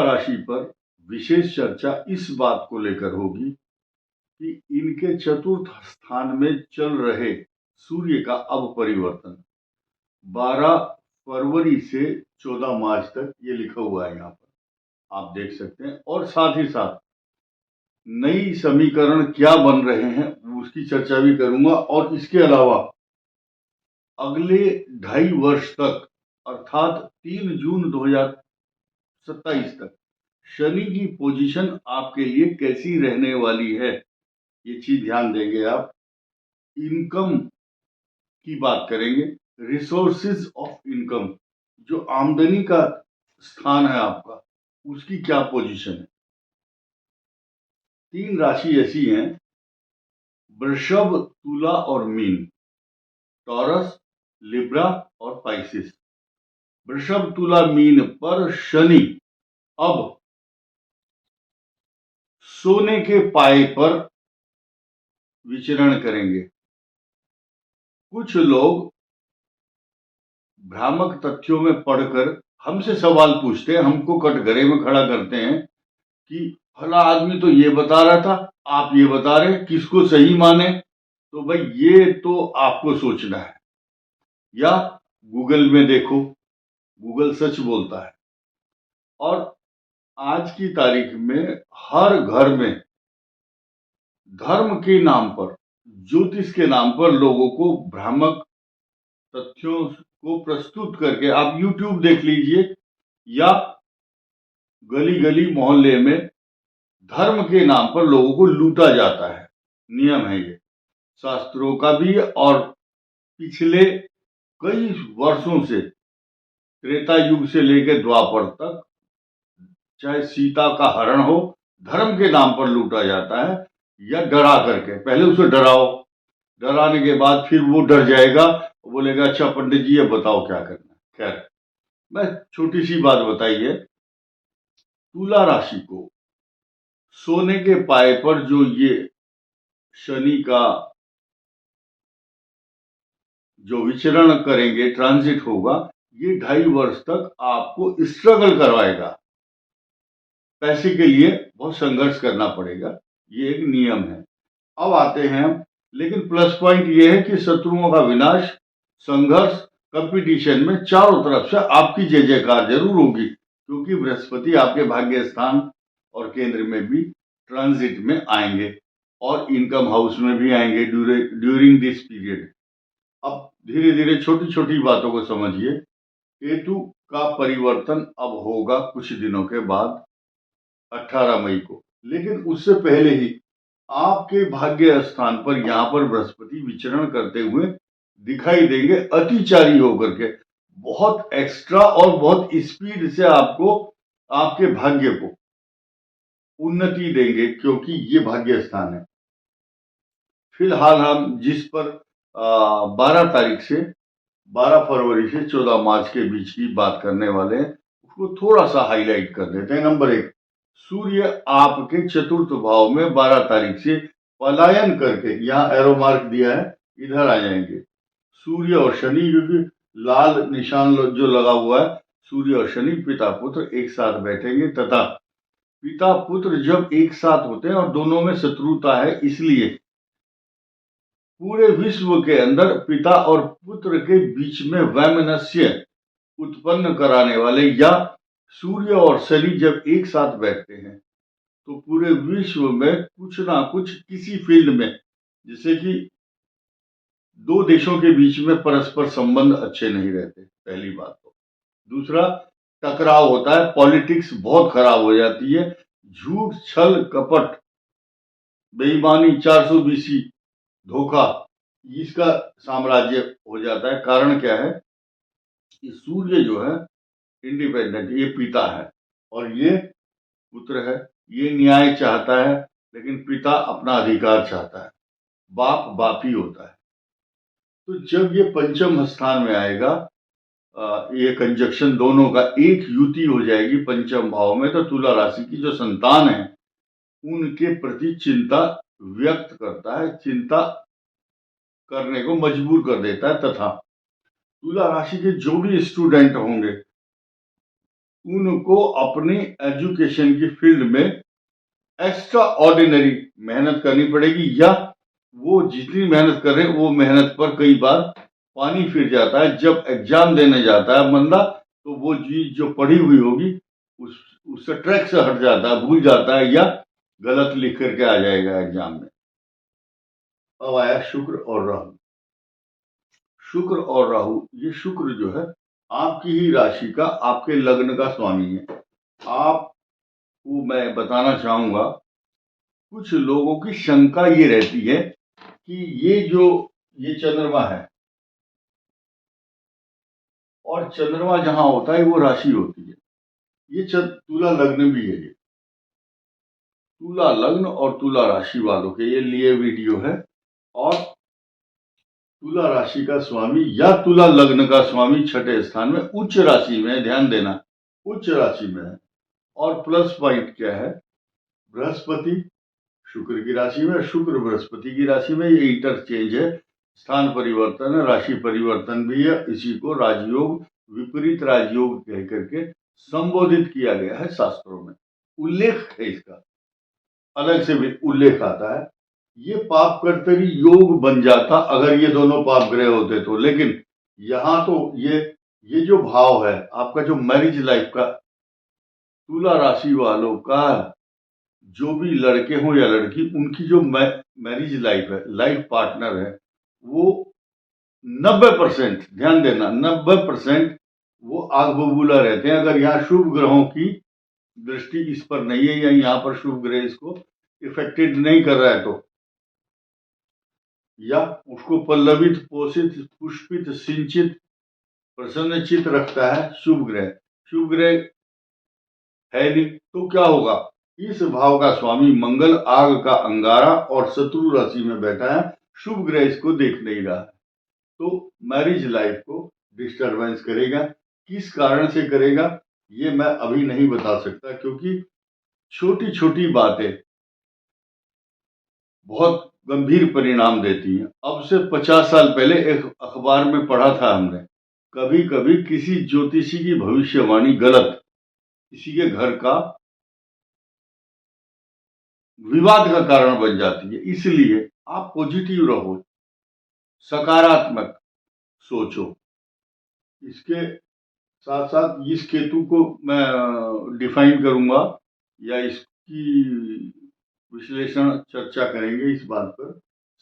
राशि पर विशेष चर्चा इस बात को लेकर होगी कि इनके चतुर्थ स्थान में चल रहे सूर्य का अब परिवर्तन 12 फरवरी से 14 मार्च तक, ये लिखा हुआ है यहाँ पर, आप देख सकते हैं। और साथ ही साथ नई समीकरण क्या बन रहे हैं उसकी चर्चा भी करूंगा। और इसके अलावा अगले 2.5 वर्ष तक, अर्थात 3 जून 2027 तक शनि की पोजीशन आपके लिए कैसी रहने वाली है, ये चीज ध्यान देंगे आप। इनकम की बात करेंगे, रिसोर्सेज ऑफ इनकम, जो आमदनी का स्थान है आपका, उसकी क्या पोजीशन है। 3 राशि ऐसी हैं, वृषभ, तुला और मीन, टॉरस, लिब्रा और पाइसिस। वृषभ, तुला, मीन पर शनि अब सोने के पाए पर विचरण करेंगे। कुछ लोग भ्रामक तथ्यों में पढ़कर हमसे सवाल पूछते हैं, हमको कटघरे में खड़ा करते हैं कि फला आदमी तो ये बता रहा था, आप ये बता रहे, किसको सही माने। तो भाई ये तो आपको सोचना है, या गूगल में देखो, गूगल सच बोलता है। और आज की तारीख में हर घर में धर्म के नाम पर, ज्योतिष के नाम पर लोगों को भ्रामक तथ्यों को प्रस्तुत करके, आप YouTube देख लीजिए, या गली गली मोहल्ले में धर्म के नाम पर लोगों को लूटा जाता है। नियम है ये, शास्त्रों का भी। और पिछले कई वर्षों से, त्रेता युग से लेकर द्वापर तक, चाहे सीता का हरण हो, धर्म के नाम पर लूटा जाता है, या डरा करके। पहले उसे डराओ, डराने के बाद फिर वो डर जाएगा, बोलेगा अच्छा पंडित जी ये बताओ क्या करना है। खैर, मैं छोटी सी बात बताइए, तुला राशि को सोने के पाए पर जो ये शनि का जो विचरण करेंगे, ट्रांजिट होगा, ये 2.5 वर्ष तक आपको स्ट्रगल करवाएगा। पैसे के लिए बहुत संघर्ष करना पड़ेगा, ये एक नियम है। अब आते हैं हम, लेकिन प्लस पॉइंट ये है कि शत्रुओं का विनाश, संघर्ष, कंपटीशन में चारों तरफ से आपकी जय जयकार जरूर होगी, क्योंकि बृहस्पति आपके भाग्य स्थान और केंद्र में भी ट्रांजिट में आएंगे, और इनकम हाउस में भी आएंगे ड्यूरिंग दिस पीरियड। अब धीरे धीरे छोटी छोटी बातों को समझिए। केतु का परिवर्तन अब होगा कुछ दिनों के बाद, 18 मई को, लेकिन उससे पहले ही आपके भाग्य स्थान पर यहाँ पर बृहस्पति विचरण करते हुए दिखाई देंगे, अतिचारी होकर के, बहुत एक्स्ट्रा और बहुत स्पीड से आपको, आपके भाग्य को उन्नति देंगे, क्योंकि ये भाग्य स्थान है। फिलहाल हम जिस पर 12 तारीख से 12 फरवरी से 14 मार्च के बीच की बात करने वाले हैं, उसको थोड़ा सा हाईलाइट कर देते हैं। नंबर 1, सूर्य आपके चतुर्थ भाव में 12 तारीख से पलायन करके, यहाँ एरो मार्क दिया है, इधर आ जाएंगे। सूर्य और शनि, क्योंकि लाल निशान जो लगा हुआ है, सूर्य और शनि पिता पुत्र एक साथ बैठेंगे, तथा पिता पुत्र जब एक साथ होते हैं और दोनों में शत्रुता है, इसलिए पूरे विश्व के अंदर पिता और पुत्र के बीच में वैमनस्य उत्पन्न कराने वाले, या सूर्य और शनि जब एक साथ बैठते हैं तो पूरे विश्व में कुछ ना कुछ किसी फील्ड में, जैसे कि दो देशों के बीच में परस्पर संबंध अच्छे नहीं रहते, पहली बात तो। दूसरा, टकराव होता है, पॉलिटिक्स बहुत खराब हो जाती है, झूठ, छल, कपट, बेईमानी, 420, धोखा, इसका साम्राज्य हो जाता है। कारण क्या है कि सूर्य जो है इंडिपेंडेंट, ये पिता है और ये पुत्र है, ये न्याय चाहता है, लेकिन पिता अपना अधिकार चाहता है। बाप बाप ही होता है। तो जब ये पंचम स्थान में आएगा, ये कंजक्शन दोनों का, एक युति हो जाएगी पंचम भाव में, तो तुला राशि की जो संतान है उनके प्रति चिंता व्यक्त करता है, चिंता करने को मजबूर कर देता है। तथा तुला राशि के जो भी स्टूडेंट होंगे उनको अपनी एजुकेशन की फील्ड में एक्स्ट्रा ऑर्डिनरी मेहनत करनी पड़ेगी, या वो जितनी मेहनत कर रहे हैं वो मेहनत पर कई बार पानी फिर जाता है। जब एग्जाम देने जाता है बंदा तो वो चीज जो पढ़ी हुई होगी उससे ट्रैक से हट जाता है, भूल जाता है, या गलत लिख करके आ जाएगा एग्जाम में। अब आया शुक्र और राहु। शुक्र और राहु, ये शुक्र जो है आपकी ही राशि का, आपके लग्न का स्वामी है। आपको मैं बताना चाहूंगा, कुछ लोगों की शंका ये रहती है कि ये चंद्रमा है, और चंद्रमा जहां होता है वो राशि होती है। ये तुला लग्न भी है। ये तुला लग्न और तुला राशि वालों के ये लिए वीडियो है। और तुला राशि का स्वामी या तुला लग्न का स्वामी छठे स्थान में उच्च राशि में, ध्यान देना, उच्च राशि में है। और प्लस पॉइंट क्या है, बृहस्पति शुक्र की राशि में, शुक्र बृहस्पति की राशि में, ये इंटरचेंज है, स्थान परिवर्तन है, राशि परिवर्तन भी है। इसी को राजयोग, विपरीत राजयोग कह करके संबोधित किया गया है शास्त्रों में, उल्लेख है इसका, अलग से भी उल्लेख आता है। ये पाप कर्तरी योग बन जाता अगर ये दोनों पाप ग्रह होते तो, लेकिन यहां तो ये जो भाव है आपका, जो मैरिज लाइफ का, तुला राशि वालों का जो भी लड़के हो या लड़की, उनकी जो मैरिज लाइफ है, लाइफ पार्टनर है, वो 90%, ध्यान देना, 90% वो आग बबूला रहते हैं। अगर यहाँ शुभ ग्रहों की दृष्टि इस पर नहीं है, या यहाँ पर शुभ ग्रह इसको इफेक्टेड नहीं कर रहा है तो, या उसको पल्लवित, पोषित, पुष्पित, सिंचित, प्रसन्नचित रखता है शुभ ग्रह, शुभ ग्रह है नहीं तो क्या होगा, इस भाव का स्वामी मंगल आग का अंगारा और शत्रु राशि में बैठा है, शुभ ग्रह इसको देख नहीं रहा है, तो मैरिज लाइफ को डिस्टरबेंस करेगा। किस कारण से करेगा ये मैं अभी नहीं बता सकता, क्योंकि छोटी छोटी बातें बहुत गंभीर परिणाम देती हैं। अब से 50 साल पहले एक अखबार में पढ़ा था हमने, कभी कभी किसी ज्योतिषी की भविष्यवाणी गलत किसी के घर का विवाद का कारण बन जाती है। इसलिए आप पॉजिटिव रहो, सकारात्मक सोचो। इसके साथ साथ इस केतु को मैं डिफाइन करूंगा, या इसकी विश्लेषण चर्चा करेंगे इस बात पर।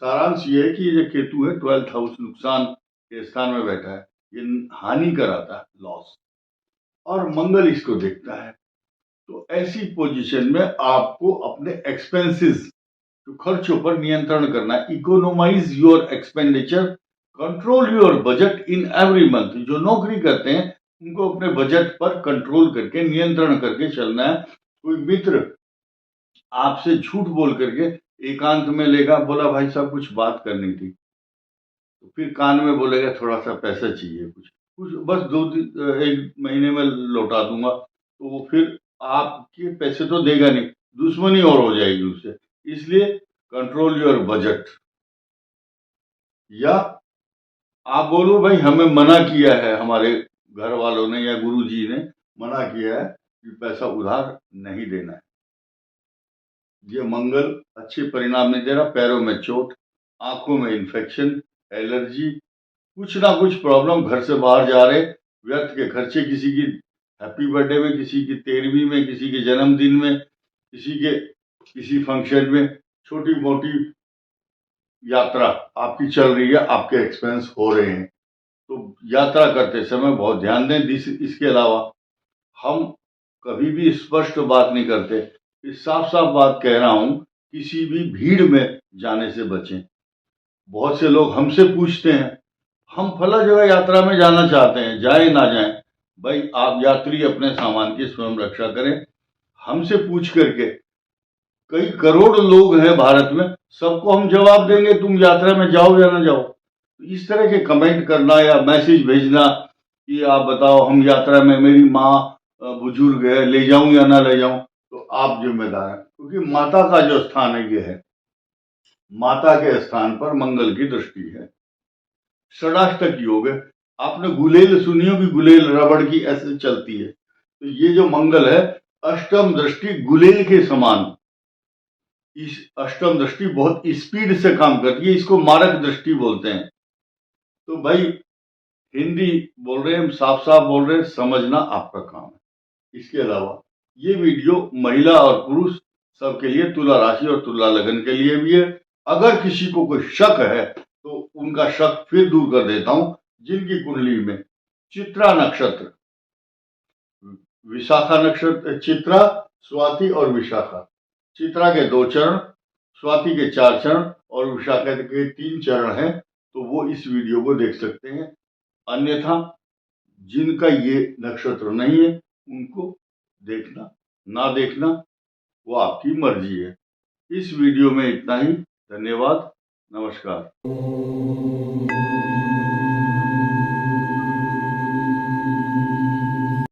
सारांश ये है कि ये जो केतु है 12th हाउस, नुकसान के स्थान में बैठा है, ये हानि कराता है, लॉस, और मंगल इसको देखता है। तो ऐसी पोजीशन में आपको अपने एक्सपेंसेस, जो खर्चों पर नियंत्रण करना है। Economise your expenditure, control your budget in every month. जो नौकरी करते हैं उनको अपने बजट पर कंट्रोल करके, नियंत्रण करके चलना है। कोई मित्र आपसे झूठ बोल करके एकांत में लेगा, बोला भाई साहब कुछ बात करनी थी, तो फिर कान में बोलेगा थोड़ा सा पैसा चाहिए, कुछ बस 1 महीने में लौटा दूंगा, तो वो फिर आपके पैसे तो देगा नहीं, दुश्मनी और हो जाएगी उससे। इसलिए कंट्रोल योर बजट। या आप बोलो भाई हमें मना किया है, हमारे घर वालों ने या गुरु जी ने मना किया है कि पैसा उधार नहीं देना है। ये मंगल अच्छे परिणाम नहीं दे रहा, पैरों में चोट, आंखों में इन्फेक्शन, एलर्जी, कुछ ना कुछ प्रॉब्लम, घर से बाहर जा रहे, व्यर्थ के खर्चे, किसी की हैप्पी बर्थडे में, किसी की 13वीं में, किसी के जन्मदिन में, किसी फंक्शन में, छोटी मोटी यात्रा आपकी चल रही है, आपके एक्सपेंस हो रहे हैं, तो यात्रा करते समय बहुत ध्यान दें। इसके अलावा हम कभी भी स्पष्ट बात नहीं करते, इस साफ साफ बात कह रहा हूं, किसी भी भीड़ में जाने से बचें। बहुत से लोग हमसे पूछते हैं, हम फला जगह यात्रा में जाना चाहते हैं, जाए ना जाए। भाई आप यात्री अपने सामान की स्वयं रक्षा करें। हमसे पूछ करके कई करोड़ लोग हैं भारत में, सबको हम जवाब देंगे तुम यात्रा में जाओ या ना जाओ। इस तरह के कमेंट करना या मैसेज भेजना कि आप बताओ हम यात्रा में, मेरी माँ बुजुर्ग है, ले जाऊं या ना ले जाऊं, तो आप जिम्मेदार हैं, क्योंकि माता का जो स्थान है ये है, माता के स्थान पर मंगल की दृष्टि है। षडाष्टक योग है, आपने गुलेल सुनी होगी, गुलेल रबड़ की ऐसे चलती है, तो ये जो मंगल है, अष्टम दृष्टि गुलेल के समान, इस अष्टम दृष्टि बहुत स्पीड से काम करती है, इसको मारक दृष्टि बोलते हैं। तो भाई हिंदी बोल रहे हैं, साफ साफ बोल रहे हैं, समझना आपका काम है। इसके अलावा ये वीडियो महिला और पुरुष सबके लिए, तुला राशि और तुला लगन के लिए भी है। अगर किसी को कोई शक है तो उनका शक फिर दूर कर देता हूं। जिनकी कुंडली में चित्रा नक्षत्र, विशाखा नक्षत्र, चित्रा, स्वाति और विशाखा, चित्रा के 2 चरण, स्वाति के 4 चरण और विशाखा के 3 चरण हैं, तो वो इस वीडियो को देख सकते हैं। अन्यथा जिनका ये नक्षत्र नहीं है उनको देखना ना देखना वो आपकी मर्जी है। इस वीडियो में इतना ही। धन्यवाद। नमस्कार।